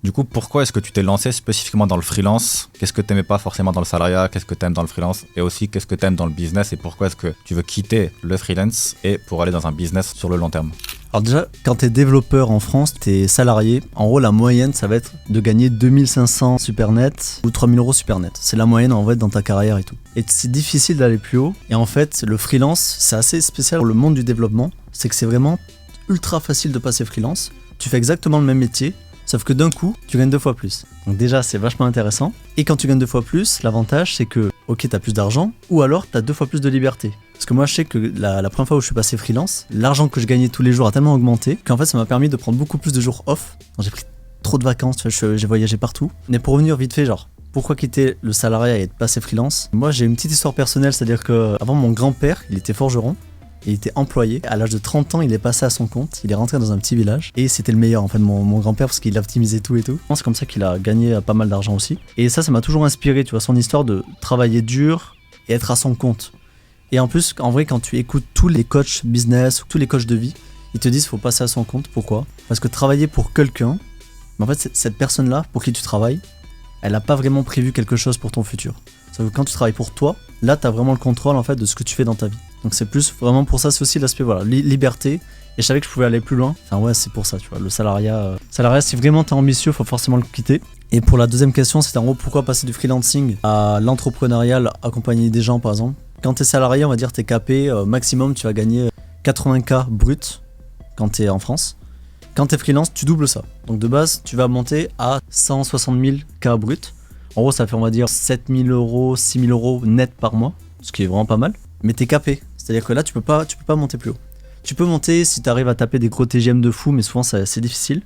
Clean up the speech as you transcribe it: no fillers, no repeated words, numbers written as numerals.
Du coup, pourquoi est-ce que tu t'es lancé spécifiquement dans le freelance? Qu'est-ce que tu n'aimais pas forcément dans le salariat? Qu'est-ce que tu aimes dans le freelance? Et aussi, qu'est-ce que tu aimes dans le business? Et pourquoi est-ce que tu veux quitter le freelance et pour aller dans un business sur le long terme? Alors déjà, quand t'es développeur en France, t'es salarié. En gros, la moyenne, ça va être de gagner 2500 super net ou 3000 euros super net. C'est la moyenne en fait dans ta carrière et tout. Et c'est difficile d'aller plus haut. Et en fait, le freelance, c'est assez spécial pour le monde du développement. C'est que c'est vraiment ultra facile de passer freelance. Tu fais exactement le même métier, sauf que d'un coup, tu gagnes 2 fois plus. Donc déjà, c'est vachement intéressant. Et quand tu gagnes 2 fois plus, l'avantage, c'est que, ok, t'as plus d'argent, ou alors t'as 2 fois plus de liberté. Parce que moi, je sais que la première fois où je suis passé freelance, l'argent que je gagnais tous les jours a tellement augmenté qu'en fait, ça m'a permis de prendre beaucoup plus de jours off. Donc, j'ai pris trop de vacances, tu vois, j'ai voyagé partout. Mais pour revenir vite fait, genre, pourquoi quitter le salariat et être passé freelance? Moi, j'ai une petite histoire personnelle, c'est-à-dire que avant mon grand-père, il était forgeron. Il était employé. À l'âge de 30 ans, il est passé à son compte. Il est rentré dans un petit village. Et c'était le meilleur, en fait, mon grand-père, parce qu'il optimisait tout et tout. C'est comme ça qu'il a gagné pas mal d'argent aussi. Et ça m'a toujours inspiré, tu vois, son histoire de travailler dur et être à son compte. Et en plus, en vrai, quand tu écoutes tous les coachs business, tous les coachs de vie, ils te disent qu'il faut passer à son compte. Pourquoi? Parce que travailler pour quelqu'un, en fait, cette personne-là, pour qui tu travailles, elle n'a pas vraiment prévu quelque chose pour ton futur. Sauf que quand tu travailles pour toi, là, tu as vraiment le contrôle, en fait, de ce que tu fais dans ta vie. Donc c'est plus vraiment pour ça, c'est aussi l'aspect, voilà, liberté. Et je savais que je pouvais aller plus loin. Enfin ouais, c'est pour ça, tu vois, le salariat, si vraiment t'es ambitieux, faut forcément le quitter. Et pour la deuxième question, c'est en gros pourquoi passer du freelancing à l'entrepreneurial, accompagner des gens par exemple. Quand t'es salarié, on va dire t'es capé, maximum tu vas gagner 80K brut quand t'es en France. Quand t'es freelance, tu doubles ça. Donc de base, tu vas monter à 160 000 K brut. En gros, ça fait on va dire 7 000 euros, 6 000 euros net par mois, ce qui est vraiment pas mal. Mais t'es capé. C'est-à-dire que là, tu peux pas monter plus haut. Tu peux monter si tu arrives à taper des gros TGM de fou, mais souvent c'est difficile.